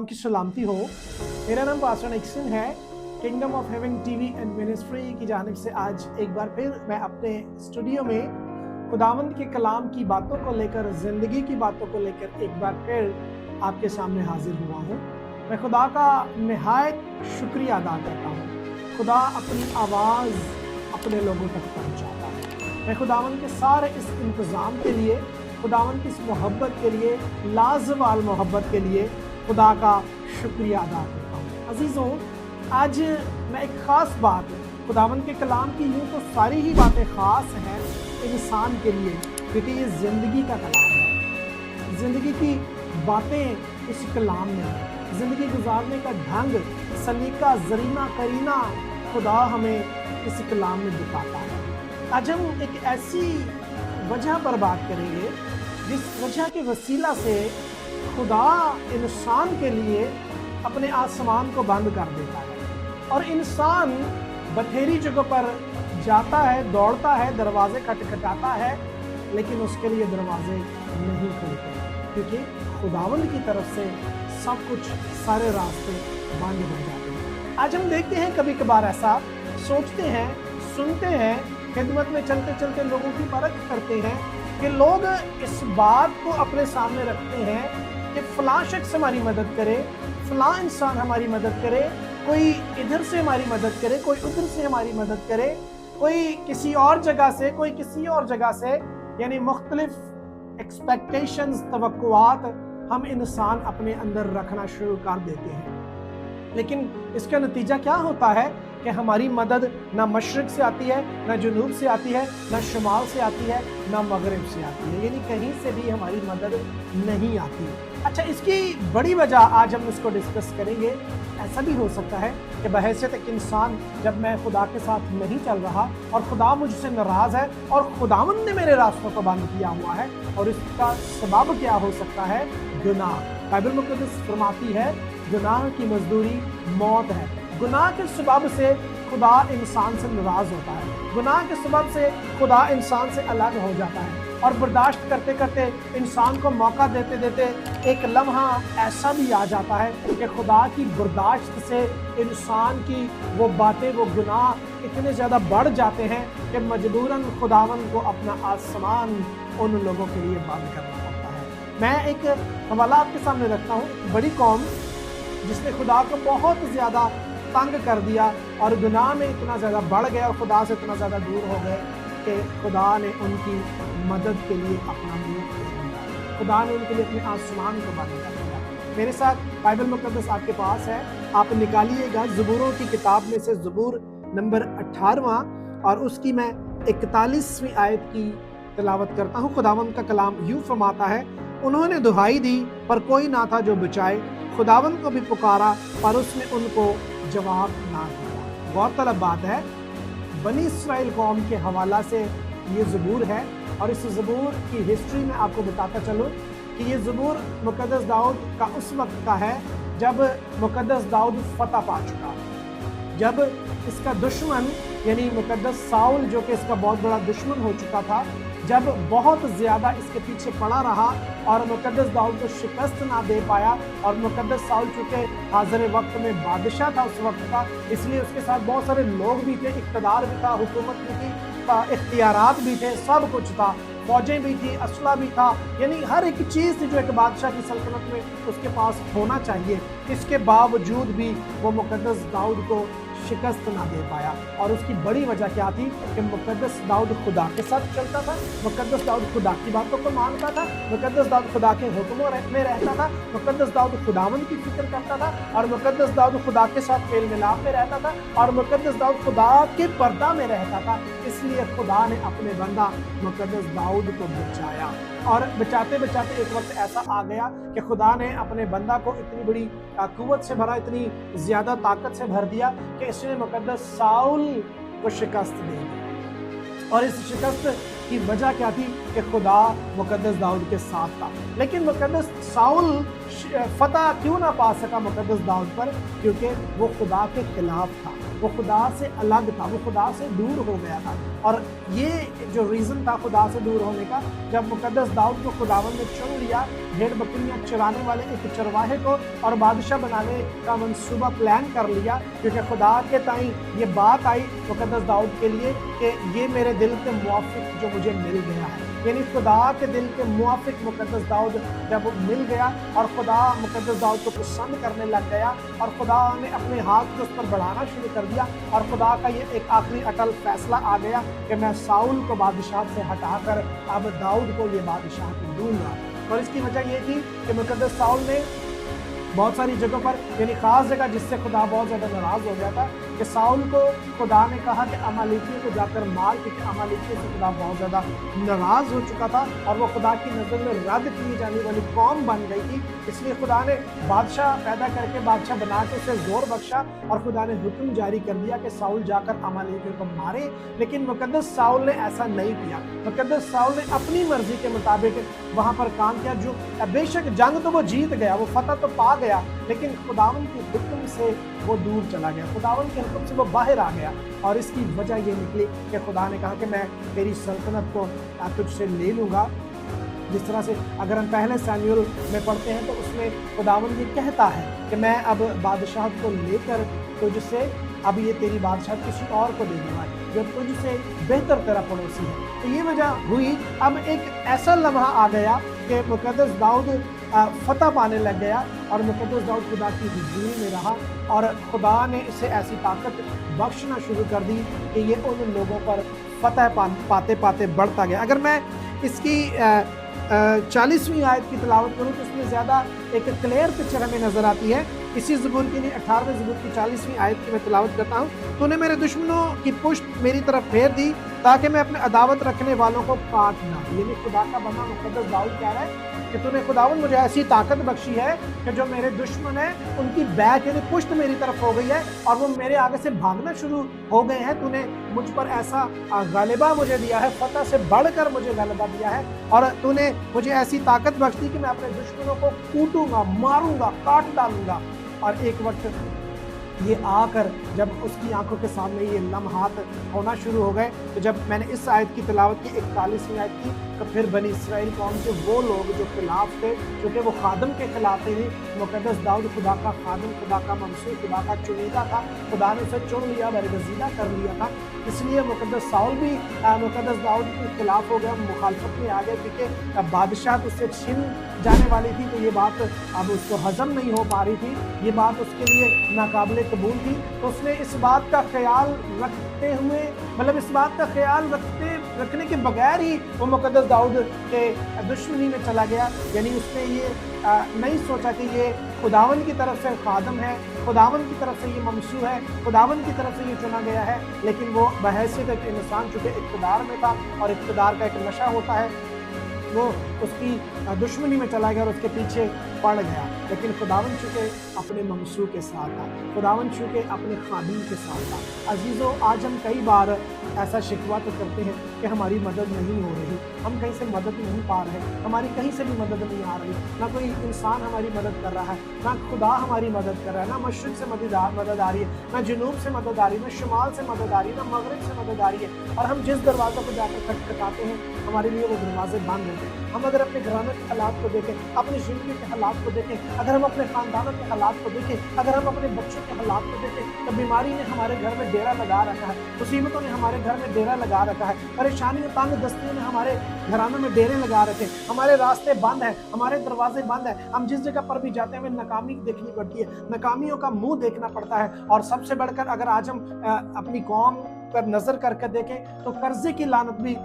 की सलामती हो। मेरा नाम पास्टर निक्सन है। Kingdom of haven TV and ministry की जानिब से आज एक बार फिर मैं अपने स्टूडियो में खुदावंद के कलाम की बातों को लेकर, ज़िंदगी की बातों को लेकर एक बार फिर आपके सामने हाजिर हुआ हूँ। मैं खुदा का निहायत शुक्रिया अदा करता हूँ। खुदा अपनी आवाज़ अपने लोगों तक पहुँचाता है। मैं खुदावंद के सारे इस इंतज़ाम के लिए, खुदावंद की इस मोहब्बत के लिए, लाजवाल मोहब्बत के लिए खुदा का शुक्रिया अदा करता हूँ। अजीज़ों, आज मैं एक ख़ास बात, खुदावंद के कलाम की यूँ तो सारी ही बातें ख़ास हैं इंसान के लिए, क्योंकि ये ज़िंदगी का कलाम है। ज़िंदगी की बातें इस कलाम में हैं। ज़िंदगी गुजारने का ढंग, सलीका, ज़रीना, करीना खुदा हमें इस कलाम में दिखाता है। आज हम एक ऐसी वजह पर बात करेंगे जिस वजह के वसीला से खुदा इंसान के लिए अपने आसमान को बंद कर देता है और इंसान बथेरी जगह पर जाता है, दौड़ता है, दरवाजे खटखटाता है, लेकिन उसके लिए दरवाजे नहीं खुलते क्योंकि खुदावंद की तरफ से सब कुछ, सारे रास्ते बंद हो जाते हैं। आज हम देखते हैं कभी कभार ऐसा सोचते हैं, सुनते हैं, खिदमत में चलते चलते लोगों की परख करते हैं कि लोग इस बात को अपने सामने रखते हैं कि फलां शख्स हमारी मदद करे, फलां इंसान हमारी मदद करे, कोई इधर से हमारी मदद करे, कोई उधर से हमारी मदद करे, कोई किसी और जगह से, कोई किसी और जगह से, यानी मुख्तलिफ एक्सपेक्टेशंस, तवक्कुआत हम इंसान अपने अंदर रखना शुरू कर देते हैं। लेकिन इसका नतीजा क्या होता है कि हमारी मदद ना मशरिक से आती है, ना जुनूब से आती है, ना शुमाल से आती है, ना मगरिब से आती है, यानी कहीं से भी हमारी मदद नहीं आती। अच्छा, इसकी बड़ी वजह आज हम इसको डिस्कस करेंगे। ऐसा भी हो सकता है कि बहैसियत एक इंसान, जब मैं खुदा के साथ नहीं चल रहा और खुदा मुझसे नाराज़ है और खुदावंद ने मेरे रास्तों को बंद किया हुआ है, और इसका सबब क्या हो सकता है? गुनाह। बाइबल मुक़द्दस फरमाती है गुनाह की मजदूरी मौत है। गुनाह के सबब से खुदा इंसान से नाराज़ होता है, गुनाह के सबब से खुदा इंसान से अलग हो जाता है, और बर्दाश्त करते करते, इंसान को मौका देते देते एक लम्हा ऐसा भी आ जाता है कि खुदा की बर्दाश्त से इंसान की वो बातें, वो गुनाह इतने ज़्यादा बढ़ जाते हैं कि मजबूरन खुदावंद को अपना आसमान उन लोगों के लिए बंद करना पड़ता है। मैं एक हवाला आपके सामने रखता हूँ। बड़ी कौम जिसने खुदा को बहुत ज़्यादा तंग कर दिया और गुनाह में इतना ज़्यादा बढ़ गया और खुदा से इतना ज़्यादा दूर हो गए कि खुदा ने उनकी मदद के लिए अपना मुंह खोल दिया, खुदा ने उनके लिए अपने आसमान को बंद कर दिया। मेरे साथ बाइबल मुक़द्दस आपके पास है, आप निकालिएगा ज़बूरों की किताब में से ज़बूर नंबर 18वां और उसकी मैं 41वीं आयत की तिलावत करता हूँ। खुदावंद का कलाम यूँ फरमाता है, उन्होंने दुहाई दी पर कोई ना था जो बचाए, खुदावंद को भी पुकारा पर उसने उनको जवाब ना दिया। गौरतलब बात है, बनी इस्राएल कौम के हवाला से ये ज़बूर है, और इस ज़बूर की हिस्ट्री में आपको बताता चलूँ कि ये ज़बूर मुक़द्दस दाऊद का उस वक्त का है जब मुक़द्दस दाऊद फतह पा चुका, जब इसका दुश्मन यानी मुक़द्दस साउल, जो कि इसका बहुत बड़ा दुश्मन हो चुका था, जब बहुत ज़्यादा इसके पीछे पड़ा रहा और मुक़द्दस दाऊद को शिकस्त ना दे पाया, और मुक़द्दस साउल चूँकि हाज़िर वक्त में बादशाह था उस वक्त का, इसलिए उसके साथ बहुत सारे लोग भी थे, इक़्तिदार भी था, हुकूमत भी थी, इख्तियारात भी थे, सब कुछ था, फौजें भी थी, असला भी था, यानी हर एक चीज़ थी जो एक बादशाह की सल्तनत में उसके पास होना चाहिए। इसके बावजूद भी वो मुक़द्दस दाऊद को शिकस्त ना दे पाया, और उसकी बड़ी वजह क्या थी कि मुक़द्दस दाऊद खुदा के साथ चलता था, मुक़द्दस दाऊद खुदा की बातों को मानता था, मुक़द्दस दाऊद खुदा के हुक्मों में रहता था, मुक़द्दस दाऊद खुदावंद की फिक्र करता था, और मुक़द्दस दाऊद खुदा के साथ मेल मिलाप में रहता था, और मुक़द्दस दाऊद खुदा के पर्दा में रहता था। इसलिए खुदा ने अपने बंदा मुक़द्दस दाऊद को बचाया, और बचाते बचाते एक वक्त ऐसा आ गया कि खुदा ने अपने बंदा को इतनी बड़ी कुव्वत से भरा, इतनी ज़्यादा ताकत से भर दिया कि इसने मुक़द्दस साउल को शिकस्त दे दी। और इस शिकस्त की वजह क्या थी कि खुदा मुक़द्दस दाऊद के साथ था। लेकिन मुक़द्दस साउल फतह क्यों ना पा सका मुक़द्दस दाऊद पर? क्योंकि वो खुदा के खिलाफ था, वो खुदा से अलग था, वो खुदा से दूर हो गया था। और ये जो रीज़न था खुदा से दूर होने का, जब मुक़द्दस दाऊद को खुदावंद ने चुन लिया, भेड़ बकरियां चराने वाले एक चरवाहे को और बादशाह बनाने का मंसूबा प्लान कर लिया, क्योंकि खुदा के ताई ये बात आई मुकद्दस दाऊद के लिए कि ये मेरे दिल के मुआफिक जो मुझे मिल गया है। यानी खुदा के दिल के मुआफिक मुकद्दस दाऊद जब वो मिल गया और खुदा मुकद्दस दाऊद को पसंद करने लग गया और खुदा ने अपने हाथ को उस पर बढ़ाना शुरू कर दिया और खुदा का ये एक आखिरी अटल फैसला आ गया कि मैं साउल को बादशाह से हटाकर अब दाऊद को ये बादशाह दूंगा। और इसकी वजह ये थी कि मुकद्दस साउल ने बहुत सारी जगहों पर, यानी खास जगह जिससे खुदा बहुत ज़्यादा नाराज़ हो गया था कि साउल को खुदा ने कहा कि अमालेकियों को जाकर मार, क्योंकि अमालेकियों से खुदा बहुत ज़्यादा नाराज़ हो चुका था और वो खुदा की नज़र में रद्द की जाने वाली कौम बन गई थी। इसलिए खुदा ने बादशाह पैदा करके बादशाह बना के उसे जोर बख्शा और खुदा ने हुक्म जारी कर दिया कि साउल जाकर अमालेकियों को मारे। लेकिन मुकद्दस साउल ने ऐसा नहीं किया। मुकद्दस साउल ने अपनी मर्जी के मुताबिक वहाँ पर काम किया। जो बेशक जंग तो वो जीत गया, वो फतह तो पा गया, लेकिन खुदावन के हुक्म से वो दूर चला गया, खुदावन के हुक्म से वो बाहर आ गया। और इसकी वजह ये निकली कि खुदा ने कहा कि मैं तेरी सल्तनत को तुझसे ले लूँगा। जिस तरह से अगर हम पहले सैमुएल में पढ़ते हैं तो उसमें खुदावन ये कहता है कि मैं अब बादशाह को लेकर तुझसे अब ये तेरी बादशाह किसी और को दे दूँगा जो तुझसे बेहतर तेरा पड़ोसी है। तो ये वजह हुई। अब एक ऐसा लम्हा आ गया कि मुकद्दस दाऊद फतह पाने लग गया और मुकद्दस दाऊद खुदा की हुजूरी में रहा और खुदा ने इसे ऐसी ताकत बख्शना शुरू कर दी कि ये उन लोगों पर फतह पाते पाते बढ़ता गया। अगर मैं इसकी 40वीं आयत की तिलावत करूँ तो उसमें ज़्यादा एक क्लियर पिक्चर हमें नज़र आती है। इसी ज़बूर के लिए 18वें ज़बूर की 40वीं आयत की मैं तिलावत करता हूँ। तूने मेरे दुश्मनों की पुश्त मेरी तरफ फेर दी ताकि मैं अपने अदावत रखने वालों को काट ना। यानी खुदा का बंदा मुकद्दस दाऊद कह रहा है कि तूने खुदावन मुझे ऐसी ताकत बख्शी है कि जो मेरे दुश्मन हैं उनकी बैक यानी पुश्त मेरी तरफ हो गई है और वो मेरे आगे से भागना शुरू हो गए हैं। तूने मुझ पर ऐसा गलबा मुझे दिया है, फतह से बढ़कर मुझे गलबा दिया है और तूने मुझे ऐसी ताकत बख्श दी कि मैं अपने दुश्मनों को कूटूंगा, मारूंगा, काट डालूंगा। और एक वक्त ये आकर जब उसकी आंखों के सामने ये लम्हात होना शुरू हो गए, तो जब मैंने इस आयत की तिलावत की 41वीं आयत की, तो फिर बनी इसराइल कौम के वो लोग जो खिलाफ थे, क्योंकि वो खादम के खिलाफ थे। मुकद्दस दाऊद खुदा का खादम, खुदा का मंसूर, खुदा का चुनीदा था, खुदा ने उसे चुन लिया, बरगज़ीदा कर लिया था। इसलिए मुकद्दस साउल भी मुकद्दस दाऊद के खिलाफ हो गया, मुखालफत में आ गया, क्योंकि बादशाह उससे छिन जाने वाली थी। तो ये बात अब उसको हजम नहीं हो पा रही थी, ये बात उसके लिए नाकाबिले कबूल थी। तो उसने इस बात का ख्याल रखते हुए, मतलब इस बात का ख्याल रखने के बगैर ही वो मुकद्दस दाऊद के दुश्मनी में चला गया। यानी उसने ये नहीं सोचा कि ये खुदावन की तरफ से खादम है, खुदावन की तरफ से ये ममसू है, खुदावन की तरफ से ये चुना गया है। लेकिन वो बहैसियत एक इंसान चूँकि इक़्तिदार में था और इक़्तिदार का एक नशा होता है, वो उसकी दुश्मनी में चला गया और उसके पीछे पड़ गया। लेकिन खुदावन चूँकि अपने ममसू के साथ था, खुदावन चूँकि अपने खादिम के साथ था। अजीज़ों, आज हम कई बार ऐसा शिकवा तो करते हैं कि हमारी मदद नहीं हो रही, हम कहीं से मदद नहीं पा रहे, हमारी कहीं से भी मदद नहीं आ रही, ना कोई इंसान हमारी मदद कर रहा है, ना खुदा हमारी मदद कर रहा है, ना मशरिक़ से मदद आ रही है, ना जनूब से मदद आ रही है, ना शुमाल से मदद आ रही है, ना मगरिब से मदद आ रही है। और हम जिस दरवाज़े पर जाकर खटखटाते हैं, हमारे लिए वो दरवाजे बंद होते हैं। हम अगर अपने घराने के हालात को देखें, अपनी ज़िंदगी के हालात को देखें, अगर हम अपने ख़ानदानों के हालात को देखें, अगर हम अपने बच्चों के हालात को देखें, तो बीमारी ने हमारे घर में डेरा लगा रखा है, मुसीबतों ने हमारे घर में डेरा लगा रखा है, परेशानियों तंग दस्तियों ने हमारे घरानों में डेरे लगा रखे, हमारे रास्ते बंद हैं, हमारे दरवाजे बंद हैं। हम जिस जगह पर भी जाते हैं हमें नाकामी देखनी पड़ती है, नाकामियों का मुंह देखना पड़ता है। और सबसे बढ़कर अगर आज हम अपनी कौम पर नज़र करके देखें तो कर्जे की लानत भी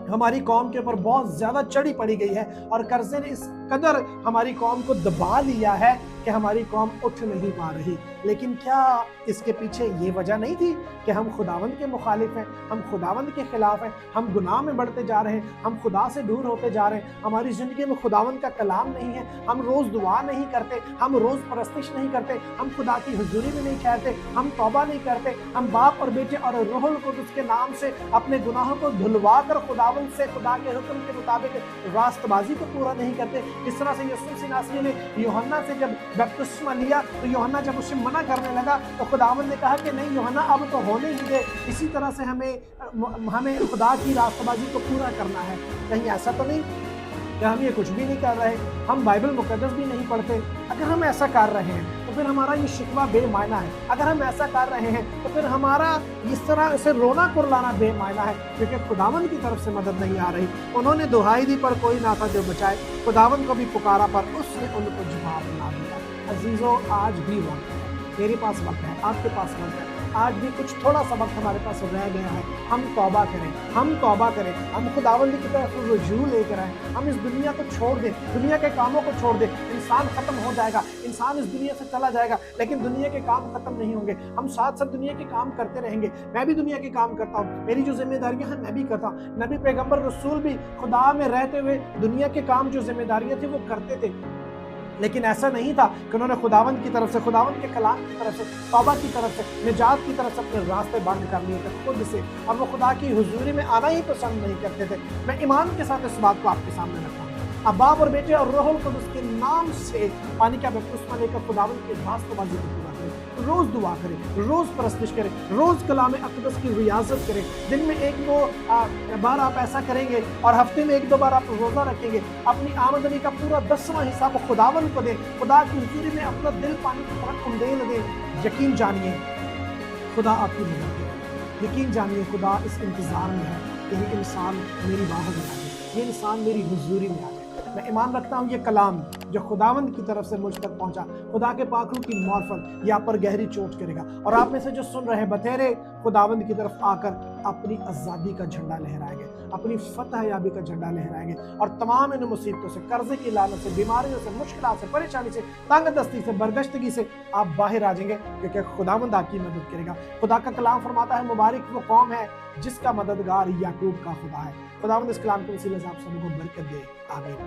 हमारी कौम के ऊपर बहुत ज़्यादा चढ़ी पड़ी गई है और कर्जे ने इस कदर हमारी कौम को दबा लिया है कि हमारी कौम उठ नहीं पा रही। लेकिन क्या इसके पीछे ये वजह नहीं थी कि हम खुदावंद के मुखालिफ हैं, हम खुदावंद के खिलाफ हैं, हम गुनाह में बढ़ते जा रहे हैं, हम खुदा से दूर होते जा रहे हैं, हमारी ज़िंदगी में खुदावंद का कलाम नहीं है, हम रोज़ दुआ नहीं करते, हम रोज़ परस्तिश नहीं करते, हम खुदा की हुजूरी में नहीं ठहरते, हम तौबा नहीं करते, हम बाप और बेटे और रूहुल कुद्दुस के नाम से अपने गुनाहों को धुलवा कर खुदावंद से खुदा के हुक्म के मुताबिक रास्तबाजी को पूरा नहीं करते। इस तरह से यूसुफ नासरी ने यूहन्ना से जब बपतिस्मा लिया तो यूहन्ना जब उससे मना करने लगा तो खुदावंद ने कहा कि नहीं यूहन्ना अब तो होने ही दे। इसी तरह से हमें खुदा की रास्तबाजी को पूरा करना है। कहीं ऐसा तो नहीं कि हम ये कुछ भी नहीं कर रहे, हम बाइबल मुकद्दस भी नहीं पढ़ते। अगर हम ऐसा कर रहे हैं तो फिर हमारा ये शिकवा बेमायना है। अगर हम ऐसा कर रहे हैं तो फिर हमारा इस तरह से रोना कुरलाना बेमायना है, क्योंकि खुदावंद की तरफ से मदद नहीं आ रही। उन्होंने दुहाई दी पर कोई ना था जो बचाए, खुदावंद को भी पुकारा पर उसने उनको जवाब ना दिया। अजीजों, आज भी वक्त है, मेरे पास वक्त है, आपके पास वक्त है। आज भी कुछ थोड़ा सा वक्त हमारे पास रह गया है। हम तौबा करें, हम तौबा करें, हम खुदावंद की तरफ रुजू लेकर आए। हम इस दुनिया को छोड़ दें, दुनिया के कामों को छोड़ दें। इंसान खत्म हो जाएगा, इंसान इस दुनिया से चला जाएगा, लेकिन दुनिया के काम खत्म नहीं होंगे। हम साथ साथ दुनिया के काम करते रहेंगे। मैं भी दुनिया के काम करता हूँ, मेरी जो जिम्मेदारियां हैं मैं भी करता हूँ। नबी पैगंबर रसूल भी खुदा में रहते हुए दुनिया के काम जो जिम्मेदारियां थी वो करते थे, लेकिन ऐसा नहीं था कि उन्होंने खुदावंद की तरफ से, खुदावंद के कलाम की तरफ से, तौबा की तरफ से, निजात की तरफ से अपने रास्ते बंद कर लिए थे खुद से, और वो खुदा की हुजूरी में आना ही पसंद नहीं करते थे। मैं ईमान के साथ इस बात को आपके सामने रखता हूँ। अब बाप और बेटे और रूहुल कुद्दुस के नाम से पानी का बपतिस्मा लेकर खुदावंद के रास्तबाजी को पूरा करें। रोज दुआ करें, रोज परस्तिश करें, रोज कलाम अक़दस की रियाजत करें। दिन में 1-2 बार आप ऐसा करेंगे और हफ्ते में 1-2 बार आप रोजा रखेंगे। अपनी आमदनी का पूरा 10वां हिस्सा वो खुदावंद को दें। खुदा की हुजूरी में अपना दिल पानी की तरह उंडेल दें। यकीन जानिए खुदा आपकी मदद करेगा। यकीन जानिए खुदा इस इंतजार में है कि ये इंसान मेरी बाहों में आ जाए, ये इंसान मेरी हुजूरी में आ जाए। मैं ईमान रखता हूँ ये कलाम जो खुदावंद की तरफ से मुझ तक पहुंचा, खुदा के पाक रूह की मार्फत यहाँ पर गहरी चोट करेगा। और आप में से जो सुन रहे हैं बतेरे खुदावंद की तरफ आकर अपनी आज़ादी का झंडा लहराएंगे, अपनी फतह याबी का झंडा लहराएंगे, और तमाम इन मुसीबतों से, कर्जे की लानत से, बीमारियों से, मुश्किलों से, परेशानी से, तंगदस्ती से, बरगश्तगी से आप बाहर आ जाएंगे, क्योंकि खुदावंद आपकी मदद करेगा। खुदा का कलाम फरमाता है, मुबारक वो कौम है जिसका मददगार याकूब का खुदा है। खुदावंद इस कलाम के वसीले से आप सभी को बरकत दे। आमीन।